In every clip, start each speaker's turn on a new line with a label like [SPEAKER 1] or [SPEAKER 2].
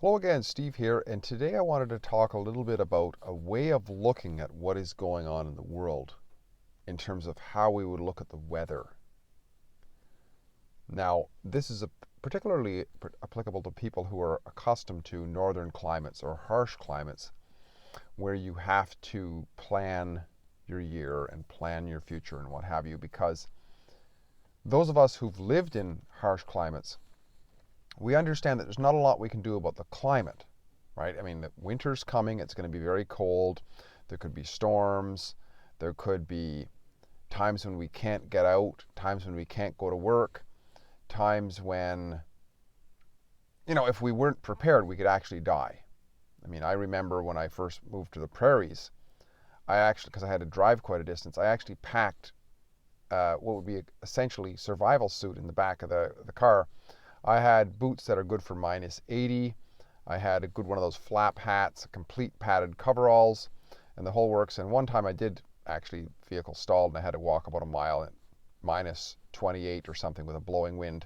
[SPEAKER 1] Hello again, Steve here, and today I wanted to talk a little bit about a way of looking at what is going on in the world in terms of how we would look at the weather. Now, this is particularly applicable to people who are accustomed to northern climates or harsh climates where you have to plan your year and plan your future and what have you, because those of us who've lived in harsh climates, we understand that there's not a lot we can do about the climate, right? I mean, the winter's coming, it's going to be very cold, there could be storms, there could be times when we can't get out, times when we can't go to work, times when, if we weren't prepared, we could actually die. I mean, I remember when I first moved to the prairies, because I had to drive quite a distance, I actually packed what would be essentially survival suit in the back of the car. I had boots that are good for -80. I had a good one of those flap hats, complete padded coveralls, and the whole works. And one time I did actually, vehicle stalled and I had to walk about a mile at -28 or something with a blowing wind.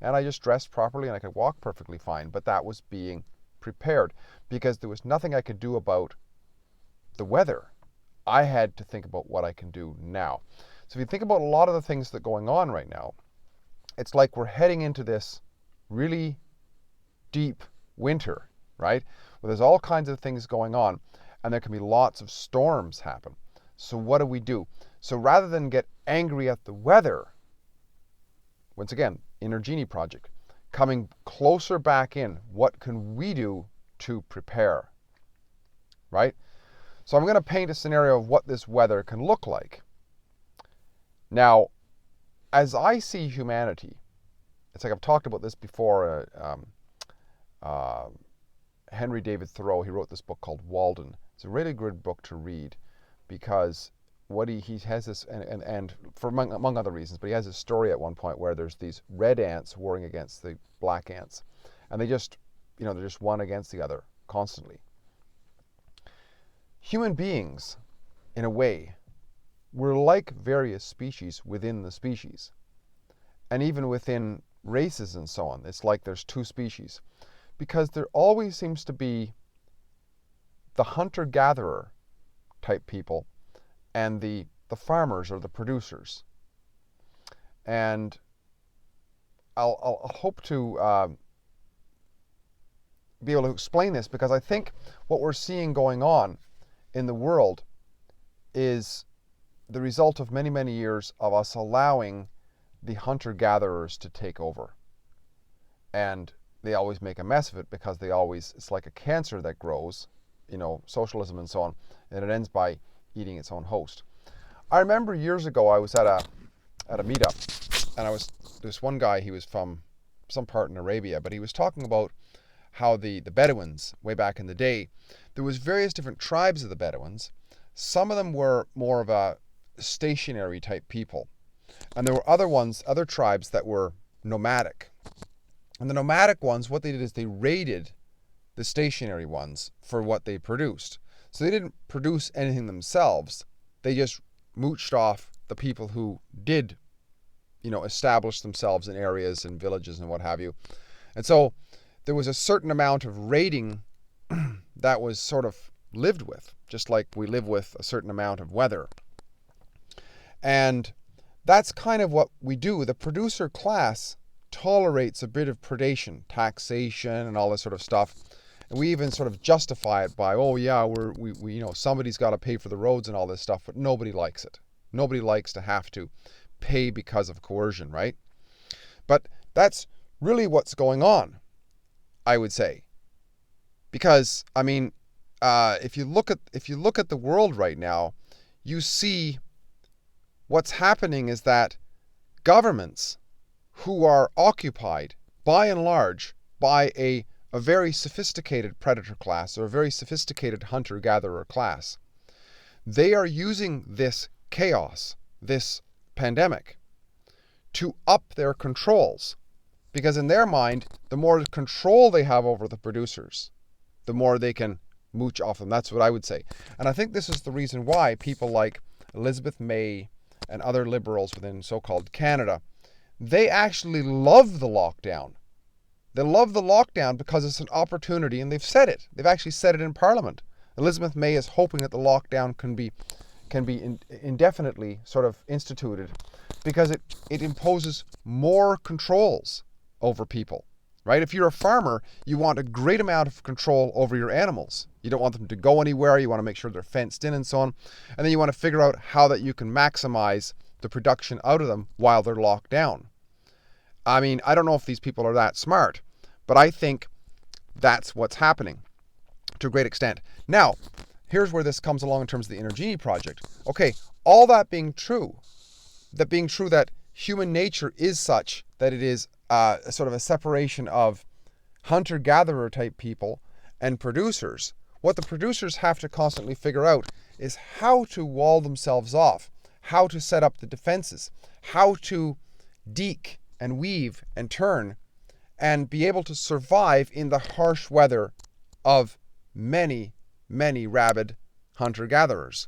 [SPEAKER 1] And I just dressed properly and I could walk perfectly fine. But that was being prepared because there was nothing I could do about the weather. I had to think about what I can do now. So if you think about a lot of the things that are going on right now, it's like we're heading into this really deep winter, right? Where there's all kinds of things going on and there can be lots of storms happen. So what do? So rather than get angry at the weather, once again, inner Genie project, coming closer back in, what can we do to prepare, right? So I'm going to paint a scenario of what this weather can look like. Now, as I see humanity, it's like I've talked about this before. Henry David Thoreau, he wrote this book called Walden. It's a really good book to read because what he has this, and for among other reasons, but he has this story at one point where there's these red ants warring against the black ants, and they're just one against the other constantly. Human beings, in a way, we're like various species within the species, and even within races and so on. It's like there's two species because there always seems to be the hunter-gatherer type people and the farmers or the producers. And I'll hope to be able to explain this because I think what we're seeing going on in the world is the result of many, many years of us allowing the hunter-gatherers to take over. And they always make a mess of it because it's like a cancer that grows, socialism and so on, and it ends by eating its own host. I remember years ago I was at a meetup, and this one guy, he was from some part in Arabia, but he was talking about how the Bedouins, way back in the day, there was various different tribes of the Bedouins. Some of them were more of a stationary type people. And there were other tribes that were nomadic. And the nomadic ones, what they did is they raided the stationary ones for what they produced. So they didn't produce anything themselves. They just mooched off the people who did, establish themselves in areas and villages and what have you. And so there was a certain amount of raiding that was sort of lived with, just like we live with a certain amount of weather. And that's kind of what we do. The producer class tolerates a bit of predation, taxation, and all this sort of stuff. And we even sort of justify it by, oh yeah, we somebody's got to pay for the roads and all this stuff, but nobody likes it. Nobody likes to have to pay because of coercion, right? But that's really what's going on, I would say. Because I mean, if you look at the world right now, you see what's happening is that governments who are occupied, by and large, by a very sophisticated predator class or a very sophisticated hunter-gatherer class, they are using this chaos, this pandemic, to up their controls. Because in their mind, the more control they have over the producers, the more they can mooch off them. That's what I would say. And I think this is the reason why people like Elizabeth May and other liberals within so-called Canada, they actually love the lockdown They love the lockdown because it's an opportunity, and they've said it. They've actually said it in Parliament. Elizabeth May is hoping that the lockdown can be indefinitely sort of instituted because it imposes more controls over people, right? If you're a farmer, you want a great amount of control over your animals. You don't want them to go anywhere. You want to make sure they're fenced in and so on. And then you want to figure out how that you can maximize the production out of them while they're locked down. I mean, I don't know if these people are that smart, but I think that's what's happening to a great extent. Now, here's where this comes along in terms of the Inner Genie project. Okay, all that being true that human nature is such that it is sort of a separation of hunter-gatherer type people and producers. What the producers have to constantly figure out is how to wall themselves off, how to set up the defenses, how to deke and weave and turn and be able to survive in the harsh weather of many, many rabid hunter-gatherers,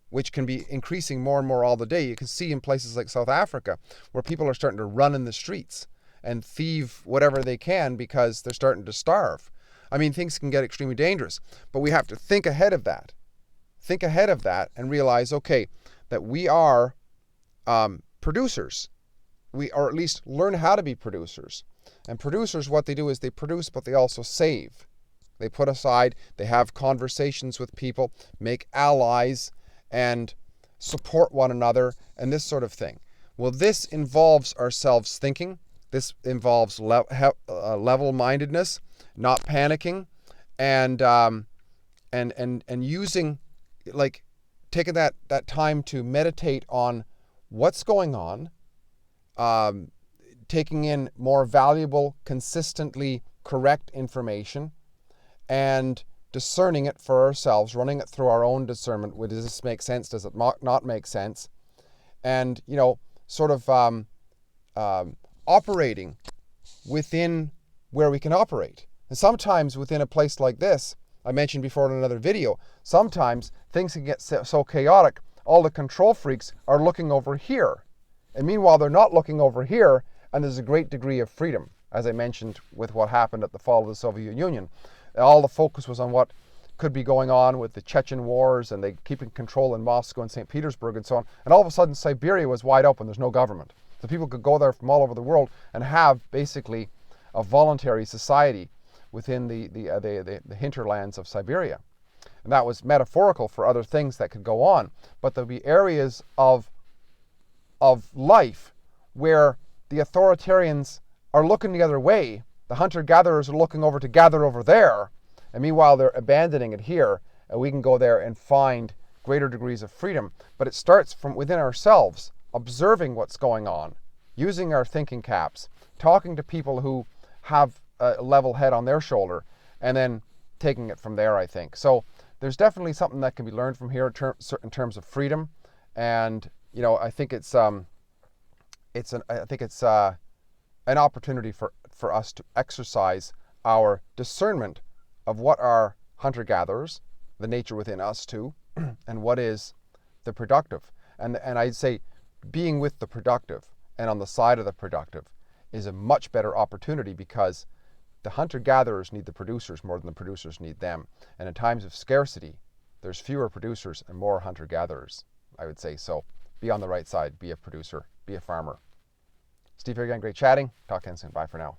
[SPEAKER 1] which can be increasing more and more all the day. You can see in places like South Africa where people are starting to run in the streets and thieve whatever they can because they're starting to starve. I mean, things can get extremely dangerous, but we have to think ahead of that. Think ahead of that and realize, okay, that we are producers. Or at least learn how to be producers. And producers, what they do is they produce, but they also save. They put aside, they have conversations with people, make allies, and support one another, and this sort of thing. Well, this involves ourselves thinking. This involves level-mindedness, not panicking, and using, like, taking that time to meditate on what's going on, taking in more valuable, consistently correct information, and discerning it for ourselves, running it through our own discernment. Does this make sense? Does it not make sense? And, sort of operating within where we can operate. And sometimes within a place like this, I mentioned before in another video, sometimes things can get so chaotic, all the control freaks are looking over here. And meanwhile, they're not looking over here, and there's a great degree of freedom, as I mentioned with what happened at the fall of the Soviet Union. All the focus was on what could be going on with the Chechen wars and they keeping control in Moscow and St. Petersburg and so on. And all of a sudden, Siberia was wide open. There's no government. So people could go there from all over the world and have basically a voluntary society within the hinterlands of Siberia. And that was metaphorical for other things that could go on. But there'll be areas of life where the authoritarians are looking the other way. The hunter-gatherers are looking over to gather over there, and meanwhile they're abandoning it here, and we can go there and find greater degrees of freedom. But it starts from within ourselves, observing what's going on, using our thinking caps, talking to people who have a level head on their shoulder, and then taking it from there, I think. So there's definitely something that can be learned from here in terms of freedom, and I think it's an opportunity for us to exercise our discernment of what are hunter-gatherers, the nature within us too, and what is the productive. And I'd say being with the productive and on the side of the productive is a much better opportunity because the hunter-gatherers need the producers more than the producers need them. And in times of scarcity, there's fewer producers and more hunter-gatherers, I would say. So be on the right side, be a producer, be a farmer. Steve here again, great chatting. Talk again soon. Bye for now.